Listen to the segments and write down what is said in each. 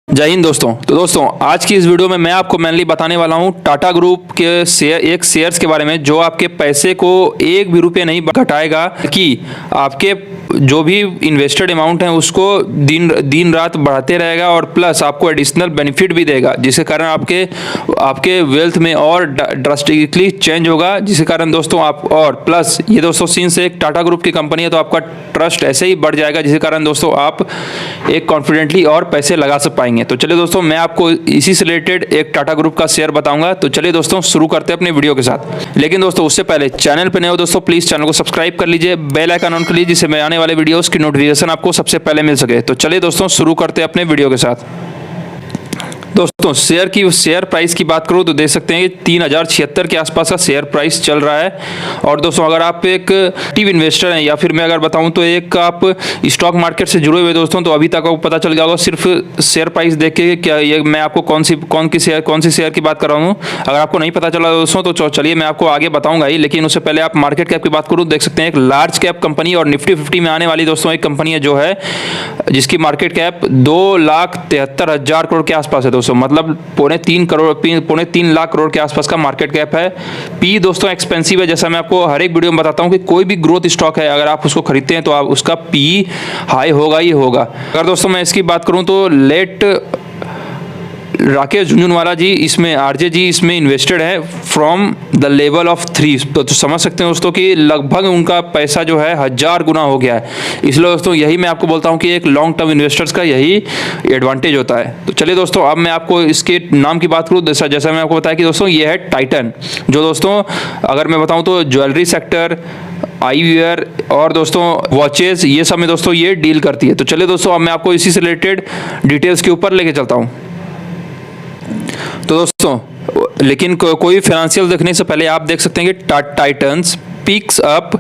जय हिंद दोस्तों। तो दोस्तों आज की इस वीडियो में मैं आपको मेनली बताने वाला हूं टाटा ग्रुप के शेयर्स के बारे में जो आपके पैसे को एक भी रुपये नहीं घटाएगा, कि आपके जो भी इन्वेस्टेड अमाउंट है उसको दिन रात बढ़ाते रहेगा और प्लस आपको एडिशनल बेनिफिट भी देगा, जिसके कारण आपके वेल्थ में और ड्रास्टिकली चेंज होगा, जिसके कारण दोस्तों आप और प्लस ये दोस्तों सिंस एक टाटा ग्रुप की कंपनी है तो आपका ट्रस्ट ऐसे ही बढ़ जाएगा, जिसके कारण दोस्तों आप एक कॉन्फिडेंटली और पैसे लगा सक पाएंगे। तो चलिए दोस्तों मैं आपको इसी से रिलेटेड एक टाटा ग्रुप का शेयर बताऊंगा। तो चलिए दोस्तों शुरू करते हैं अपने वीडियो के साथ। लेकिन दोस्तों उससे पहले चैनल पर नए हो दोस्तों प्लीज चैनल को सब्सक्राइब कर लीजिए, बेल आइकन ऑन कर लीजिए, जिससे मैं आने वाले वीडियोस की नोटिफिकेशन आपको सबसे पहले मिल सके। तो चलिए दोस्तों शुरू करते हैं अपने वीडियो के साथ। दोस्तों शेयर प्राइस की बात करूं तो देख सकते हैं कि 3076 के आसपास का शेयर प्राइस चल रहा है। और दोस्तों अगर आप एक एक्टिव इन्वेस्टर हैं या फिर मैं अगर बताऊं तो एक आप स्टॉक मार्केट से जुड़े हुए दोस्तों, तो अभी तक आपको पता चल गया होगा सिर्फ शेयर प्राइस देख के क्या ये मैं आपको कौन सी शेयर की बात कर रहा हूँ। अगर आपको नहीं पता चला दोस्तों तो चलिए मैं आपको आगे बताऊंगा ही, लेकिन उससे पहले आप मार्केट कैप की बात करूँ देख सकते हैं एक लार्ज कैप कंपनी और निफ्टी 50 में आने वाली दोस्तों एक कंपनी है जो है जिसकी मार्केट कैप 2,73,000 करोड़ के आसपास है दोस्तों, मतलब पौने 3 लाख करोड़ के आसपास का मार्केट कैप है। पी दोस्तों एक्सपेंसिव है, जैसा मैं आपको हर एक वीडियो में बताता हूं कि कोई भी ग्रोथ स्टॉक है अगर आप उसको खरीदते हैं तो आप उसका पी हाई होगा ही होगा। अगर दोस्तों मैं इसकी बात करूं तो राकेश झुंझुनवाला जी इसमें आरजे जी इसमें इन्वेस्टेड है फ्रॉम द लेवल ऑफ 3। तो समझ सकते हैं दोस्तों कि लगभग उनका पैसा जो है 1000 गुना हो गया है। इसलिए दोस्तों यही मैं आपको बोलता हूं कि एक लॉन्ग टर्म इन्वेस्टर्स का यही एडवांटेज होता है। तो चलिए दोस्तों अब मैं आपको इसके नाम की बात करूं, जैसा मैं आपको बताया कि दोस्तों ये है टाइटन, जो दोस्तों अगर मैं बताऊं तो ज्वेलरी सेक्टर, आईवेयर और दोस्तों वॉचेस ये सब में दोस्तों ये डील करती है। तो चलिए दोस्तों अब मैं आपको इसी से रिलेटेड डिटेल्स के ऊपर लेके चलता हूँ। तो दोस्तों लेकिन कोई फाइनेंशियल देखने से पहले आप देख सकते हैं कि titans picks up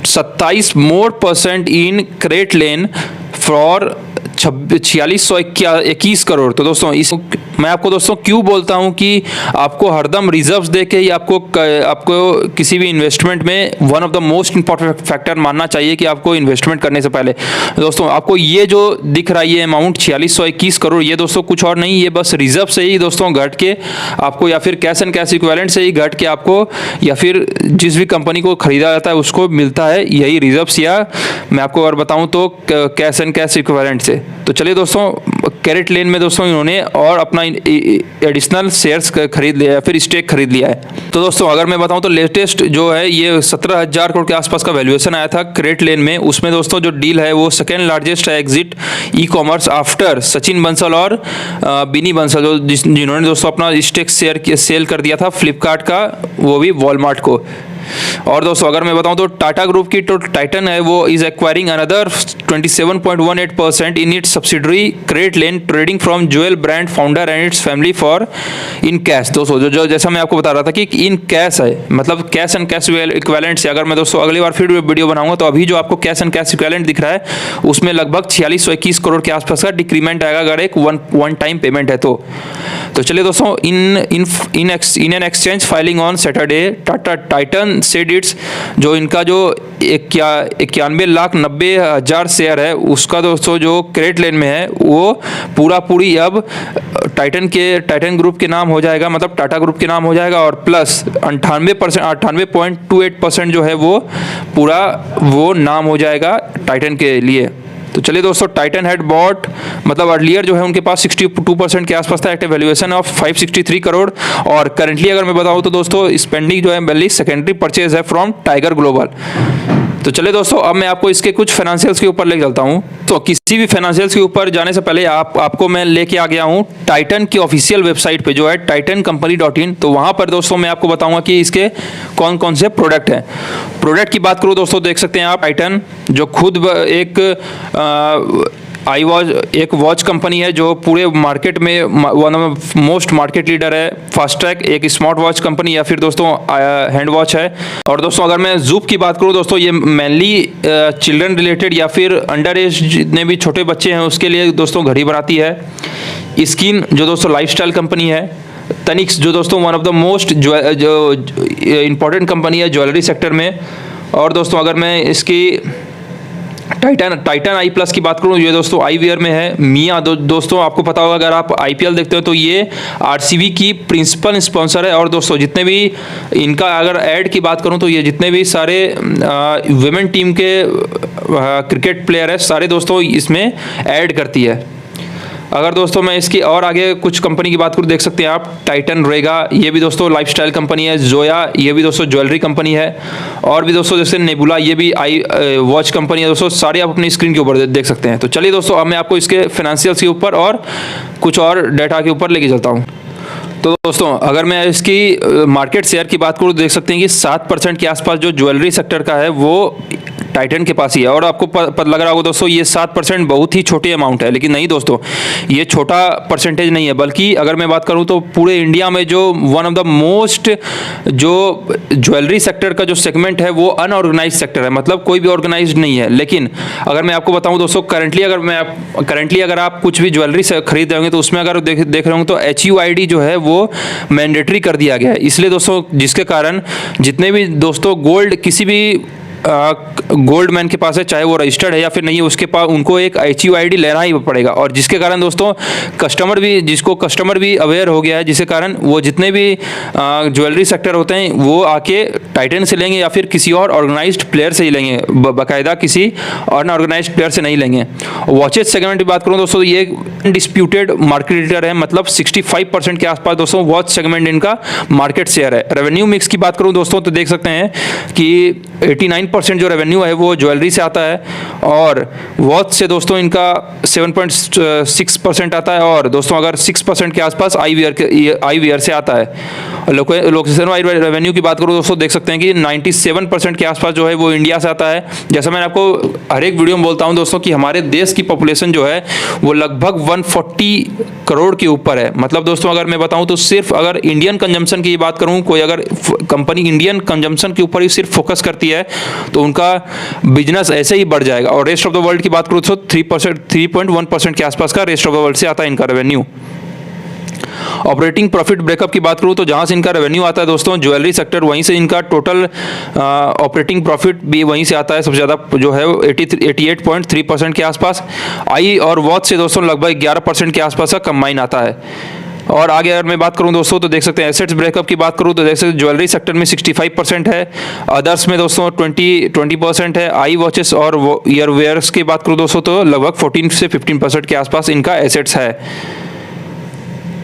27% in crate lane for 4621 crore. तो दोस्तों इस मैं आपको दोस्तों क्यों बोलता हूं कि आपको हरदम रिजर्व्स देके ही आपको किसी भी इन्वेस्टमेंट में one of the most important factor मानना चाहिए कि आपको इन्वेस्टमेंट करने से पहले दोस्तों आपको ये जो दिख रहा है ये अमाउंट 4621 करोड़, ये दोस्तों कुछ और नहीं, ये बस रिजर्व से ही दोस्तों घट के आपको या फिर कैश एंड कैश इक्विवेलेंट से ही घट के आपको या फिर जिस भी कंपनी को खरीदा जाता है उसको मिलता है यही रिजर्व्स, या मैं आपको अगर बताऊं तो कैश एंड कैश इक्विवेलेंट से। तो चलिए दोस्तों कैरेट लेन में दोस्तों इन्होंने और अपना एडिशनल शेयर्स खरीद लिया है, फिर स्टेक खरीद लिया है। तो दोस्तों अगर मैं बताऊं तो लेटेस्ट जो है ये 17,000 करोड़ के आसपास का वैल्यूएशन आया था कैरेट लेन में। उसमें दोस्तों जो डील है वो सेकेंड लार्जेस्ट है exit e commerce after Sachin Bansal और बिनी बंसल, जिन्होंने दोस्तों अपना स्टेक सेल कर दिया था फ्लिपकार्ट का, वो भी वॉलमार्ट को। और दोस्तों अगर मैं बताऊं तो टाटा ग्रुप की तो टाइटन है वो is acquiring another 27.18% in its subsidiary crate lane trading from jewel brand founder and it's family for in cash. दोस्तों जो जैसा मैं आपको बता रहा था कि इन कैश है, मतलब कैश एंड कैश इक्विवेलेंट से अगर मैं दोस्तों अगली बार फिर वीडियो बनाऊंगा तो अभी जो आपको कैश एंड कैश इक्विवेलेंट दिख रहा है उसमें लगभग 4621 करोड़ के आसपास का डिक्रीमेंट आएगा अगर एक वन टाइम पेमेंट है तो। चलिए दोस्तों in an exchange filing on Saturday Tata Titan said it's जो इनका जो 91,90,000 शेयर है उसका दोस्तों जो क्रेट लेन में है वो पूरी अब टाइटन ग्रुप के नाम हो जाएगा, मतलब टाटा ग्रुप के नाम हो जाएगा और प्लस 98.28% जो है वो पूरा वो नाम हो जाएगा टाइटन के लिए। तो चलिए दोस्तों टाइटन हेड बॉट मतलब अर्लियर जो है उनके पास 62% के आसपास था एक्टिव वैल्यूएशन ऑफ 563 करोड़ और करंटली अगर मैं बताऊं तो दोस्तों स्पेंडिंग जो है पहले सेकेंडरी परचेज है फ्रॉम टाइगर ग्लोबल। तो चलिए दोस्तों अब मैं आपको इसके कुछ फाइनेंशियल्स के ऊपर लेके चलता हूं। तो किसी भी फाइनेंशियल्स के ऊपर जाने से पहले आपको मैं लेके आ गया हूं टाइटन की ऑफिशियल वेबसाइट पे जो है titancompany.in। तो वहां पर दोस्तों मैं आपको बताऊंगा कि इसके कौन कौन से प्रोडक्ट हैं। प्रोडक्ट की बात करूं दोस्तों देख सकते हैं आप टाइटन जो खुद एक एक वॉच कंपनी है जो पूरे मार्केट में one of most market leader है। फास्ट्रैक एक स्मार्ट वॉच कंपनी या फिर दोस्तों हैंड वॉच है। और दोस्तों अगर मैं जूप की बात करूं दोस्तों ये मेनली चिल्ड्रन रिलेटेड या फिर अंडर एज जितने भी छोटे बच्चे हैं उसके लिए दोस्तों घड़ी बनाती है। स्किन जो दोस्तों लाइफस्टाइल कंपनी है। तनिक्स जो दोस्तों वन ऑफ द मोस्ट जो इम्पोर्टेंट कंपनी है ज्वेलरी सेक्टर में। और दोस्तों अगर मैं इसकी टाइटन आई प्लस की बात करूं, ये दोस्तों आई वेयर में है। मिया दोस्तों आपको पता होगा, अगर आप आईपीएल देखते हो तो ये आरसीबी की प्रिंसिपल स्पॉन्सर है। और दोस्तों जितने भी इनका अगर ऐड की बात करूं तो ये जितने भी सारे वुमेन टीम के क्रिकेट प्लेयर है सारे दोस्तों इसमें ऐड करती है। अगर दोस्तों मैं इसकी और आगे कुछ कंपनी की बात करूँ, देख सकते हैं आप टाइटन रेगा, ये भी दोस्तों लाइफस्टाइल कंपनी है। जोया, ये भी दोस्तों ज्वेलरी कंपनी है। और भी दोस्तों जैसे नेबुला, ये भी आई वॉच कंपनी है। दोस्तों सारे आप अपनी स्क्रीन के ऊपर देख सकते हैं। तो चलिए दोस्तों अब मैं आपको इसके फाइनेंशियल्स के ऊपर और कुछ और डाटा के ऊपर लेके चलता हूँ। तो दोस्तों अगर मैं इसकी मार्केट शेयर की बात करूँ, देख सकते हैं कि 7% के आसपास जो ज्वेलरी सेक्टर का है वो टाइटन के पास ही है। और आपको पता लग रहा होगा दोस्तों ये 7% बहुत ही छोटी अमाउंट है, लेकिन नहीं दोस्तों, ये छोटा परसेंटेज नहीं है, बल्कि अगर मैं बात करूं तो पूरे इंडिया में जो वन ऑफ द मोस्ट जो ज्वेलरी सेक्टर का जो सेगमेंट है वो अनऑर्गेनाइज सेक्टर है, मतलब कोई भी ऑर्गेनाइज नहीं है। लेकिन अगर मैं आपको बताऊं दोस्तों, करंटली अगर आप कुछ भी ज्वेलरी से खरीद रहे होंगे तो उसमें अगर देख रहे होंगे तो HUID जो है वो मैंडेटरी कर दिया गया है। इसलिए दोस्तों जिसके कारण जितने भी दोस्तों गोल्ड किसी भी गोल्ड मैन के पास है, चाहे वो रजिस्टर्ड है या फिर नहीं है, उसके पास उनको एक HUID लेना ही पड़ेगा। और जिसके कारण दोस्तों कस्टमर भी अवेयर हो गया है, जिसके कारण वो जितने भी ज्वेलरी सेक्टर होते हैं वो आके टाइटन से लेंगे या फिर किसी और ऑर्गेनाइज्ड प्लेयर से ही लेंगे, बाकायदा किसी अनऑर्गेनाइज्ड प्लेयर से नहीं लेंगे। वॉचेस सेगमेंट की बात करूँ दोस्तों, ये डिस्प्यूटेड मार्केट लीडर है, मतलब 65% के आसपास दोस्तों वॉच सेगमेंट इनका मार्केट शेयर है। रेवेन्यू मिक्स की बात करूँ दोस्तों तो देख सकते हैं कि 89% जो रेवेन्यू है वो ज्वेलरी से आता है, और वॉच से दोस्तों इनका 7.6% आता है, और दोस्तों अगर 6% के आसपास आई वियर से आता है। लोकेशन वाइज रेवेन्यू की बात करूँ दोस्तों, देख सकते हैं कि 97% के आसपास जो है वो इंडिया से आता है। जैसा मैंने आपको हर एक वीडियो में बोलता हूँ दोस्तों कि हमारे देश की पॉपुलेशन जो है वो लगभग 140 करोड़ के ऊपर है। मतलब दोस्तों अगर मैं बताऊँ तो सिर्फ अगर इंडियन कंजम्पशन की बात करूँ, कोई अगर कंपनी इंडियन कंजम्पशन के ऊपर ही सिर्फ फोकस करती है तो उनका बिजनेस ऐसे ही बढ़ जाएगा। और रेस्ट ऑफ द वर्ल्ड की बात करूँ तो 3.1% के आसपास का रेस्ट ऑफ द वर्ल्ड से आता है इनका रेवेन्यू। ऑपरेटिंग प्रॉफिट ब्रेकअप की बात करूं तो जहां से इनका रेवेन्यू आता है दोस्तों ज्वेलरी सेक्टर, वहीं से इनका टोटल ऑपरेटिंग प्रॉफिट भी वहीं से आता है। सबसे ज़्यादा जो है 88.3% के आसपास। आई और वॉच से दोस्तों लगभग 11% के आसपास का कंबाइन आता है। और आगे अगर मैं बात करूं दोस्तों तो देख सकते हैं एसेट्स ब्रेकअप की बात करूं तो देख सकते हैं ज्वेलरी सेक्टर में 65% है, अदर्स में दोस्तों 20% है। आई वॉचेस और ईयर वेयर्स की बात करूं दोस्तों तो लगभग 14 से 15% के आसपास इनका एसेट्स है।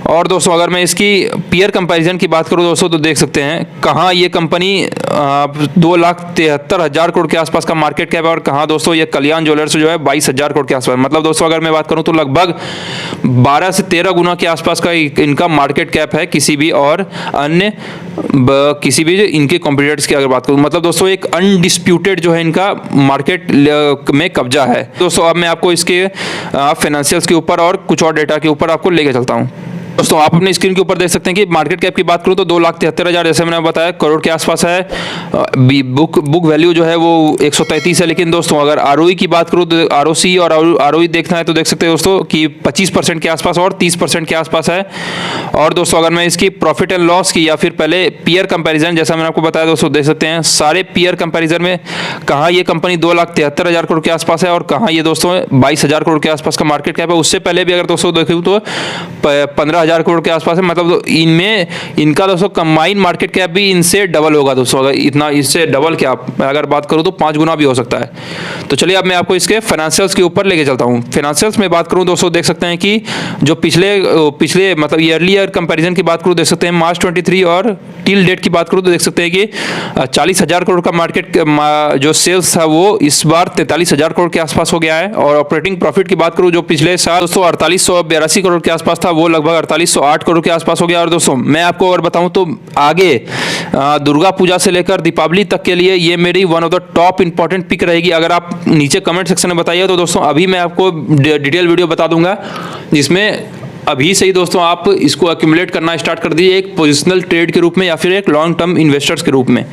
और दोस्तों अगर मैं इसकी पीयर कंपैरिजन की बात करूं दोस्तों तो देख सकते हैं कहाँ ये कंपनी 2,73,000 करोड़ के आसपास का मार्केट कैप है, और कहाँ दोस्तों ये कल्याण ज्वेलर्स जो है 22,000 करोड़ के आसपास। मतलब दोस्तों अगर मैं बात करूं तो लगभग 12 से 13 गुना के आसपास का इनका मार्केट कैप है किसी भी और अन्य किसी भी इनके कॉम्पिटिटर्स की अगर बात करूं। मतलब दोस्तों एक अनडिस्प्यूटेड जो है इनका मार्केट में कब्जा है। दोस्तों अब मैं आपको इसके फाइनेंशियल्स के ऊपर और कुछ और डेटा के ऊपर आपको लेके चलता हूँ। दोस्तों आप अपनी स्क्रीन के ऊपर देख सकते हैं कि मार्केट कैप की बात करूं तो 2,73,000 जैसे मैंने बताया करोड़ के आसपास है। बुक वैल्यू जो है वो 133 है। लेकिन दोस्तों अगर आरओई की बात करूं तो आरओसी और आरओई देखना है तो देख सकते हैं दोस्तों कि 25% के आसपास और 30% के आसपास है। और दोस्तों अगर मैं इसकी प्रॉफिट एंड लॉस की या फिर पहले पीयर कंपैरिजन जैसा मैंने आपको बताया दोस्तों देख सकते हैं सारे पीयर कंपैरिजन में कहाँ ये कंपनी 2,73,000 करोड़ के आसपास है और कहाँ ये दोस्तों 22,000 करोड़ के आसपास का मार्केट कैप है। उससे पहले भी अगर दोस्तों देखूँ तो 15,000 करोड़ के आसपास है। मतलब इनमें इनका दोस्तों कंबाइन मार्केट कैप भी इनसे डबल होगा दोस्तों। अगर इतना इससे डबल क्या अगर बात करूं तो 5 गुना भी हो सकता है। तो चलिए अब मैं आपको इसके फाइनेंशियल्स के ऊपर लेके चलता हूं। फाइनेंशियल्स में बात करूं दोस्तों देख सकते हैं कि जो पिछले मतलब ईयरली ईयर कंपैरिजन की बात करूं देख सकते हैं मार्च 23 और टिल डेट की बात करूं तो देख सकते हैं कि 40,000 करोड़ का मार्केट जो सेल्स था वो इस बार 43,000 करोड़ के आसपास हो गया है। और ऑपरेटिंग प्रॉफिट की बात करूं जो पिछले साल दोस्तों 4882 करोड़ के आसपास था वो लगभग 4808 करोड़ के आसपास हो गया। और दोस्तों मैं आपको अगर बताऊं तो आगे दुर्गा पूजा से लेकर दीपावली तक के लिए ये मेरी one of the top important pick रहेगी। अगर आप नीचे कमेंट सेक्शन में बताइए तो दोस्तों अभी मैं आपको डिटेल वीडियो बता दूंगा जिसमें अभी से ही दोस्तों आप इसको एक्यूमुलेट करना स्टार्ट कर दीजिए एक पोजिशनल ट्रेड के रूप में या फिर एक लॉन्ग टर्म इन्वेस्टर्स के रूप में।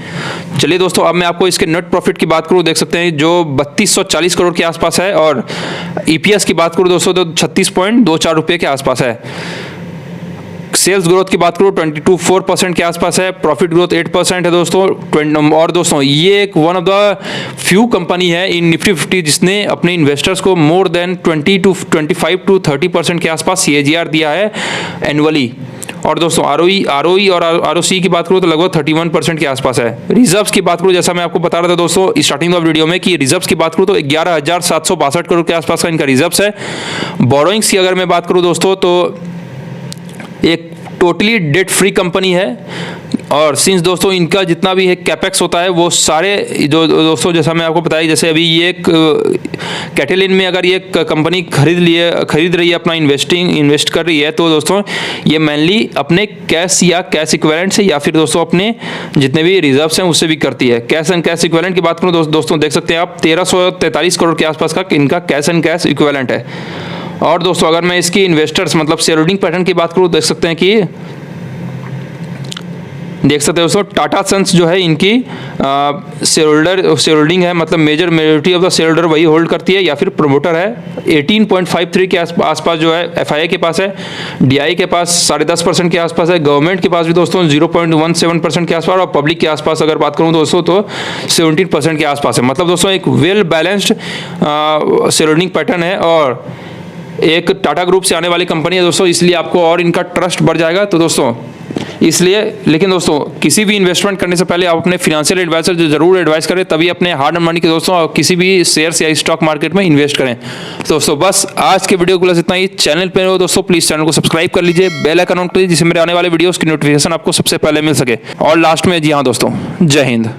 चलिए दोस्तों अब मैं आपको इसके नेट प्रॉफिट की बात करूं देख सकते हैं जो 3240 करोड़ के आसपास है। और ईपीएस की बात करूं दोस्तों तो 36.24 रुपये के आसपास है। सेल्स ग्रोथ की बात करूँ 22.4% के आसपास है, प्रॉफिट ग्रोथ 8% है दोस्तों। और दोस्तों ये एक one of the few company है इन निफ्टी 50 जिसने अपने इन्वेस्टर्स को मोर देन 25 to 30% के आसपास CAGR दिया है एनुअली। और दोस्तों ROE और ROC की बात करूँ तो लगभग 31% के आसपास है। रिजर्व्स की बात करूँ, जैसा मैं आपको बता रहा था दोस्तों स्टार्टिंग ऑफ वीडियो में, कि रिजर्व्स की बात करूँ तो 11,762 करोड़ के आसपास का इनका रिजर्व्स है। बोरोइंग्स की अगर मैं बात करूँ दोस्तों तो एक टोटली डेट फ्री कंपनी है। और सिंस दोस्तों इनका जितना भी है कैपेक्स होता है वो सारे जो दोस्तों जैसा मैं आपको बताया, जैसे अभी ये कैटेलिन में अगर ये कंपनी खरीद रही है, अपना इन्वेस्ट कर रही है, तो दोस्तों ये मेनली अपने कैश या कैश इक्विवेलेंट से या फिर दोस्तों अपने जितने भी रिजर्व्स हैं उससे भी करती है। कैश एंड कैश इक्विवेलेंट की बात करूँ दोस्तों देख सकते हैं आप 1343 करोड़ के आसपास का इनका कैश एंड कैश इक्विवेलेंट है। और दोस्तों अगर मैं इसकी इन्वेस्टर्स मतलब शेयर होल्डिंग पैटर्न की बात करूँ, देख सकते हैं दोस्तों टाटा सन्स जो है इनकी शेयर होल्डिंग है, मतलब majority of the share holder वही होल्ड करती है या फिर प्रमोटर है। 18.53 के आसपास जो है FII के पास है, DI के पास 10.5% के आसपास है, गवर्नमेंट के पास भी दोस्तों 0.17% के आसपास, और पब्लिक के आसपास अगर बात करूँ दोस्तों तो 17% के आसपास है। मतलब दोस्तों एक well balanced share holding pattern है और एक टाटा ग्रुप से आने वाली कंपनी है दोस्तों, इसलिए आपको और इनका ट्रस्ट बढ़ जाएगा। तो दोस्तों इसलिए, लेकिन दोस्तों किसी भी इन्वेस्टमेंट करने से पहले आप अपने फिनेंशियल एडवाइजर जो जरूर एडवाइस करें, तभी अपने हार्ड एंड मनी के दोस्तों किसी भी शेयर्स या स्टॉक मार्केट में इन्वेस्ट करें। तो दोस्तों बस आज के वीडियो को बस इतना ही। चैनल पे हो दोस्तों प्लीज चैनल को सब्सक्राइब कर लीजिए, बेल आइकन ऑन कर लीजिए जिससे मेरे आने वाले वीडियोस की नोटिफिकेशन आपको सबसे पहले मिल सके। और लास्ट में जी हाँ दोस्तों, जय हिंद।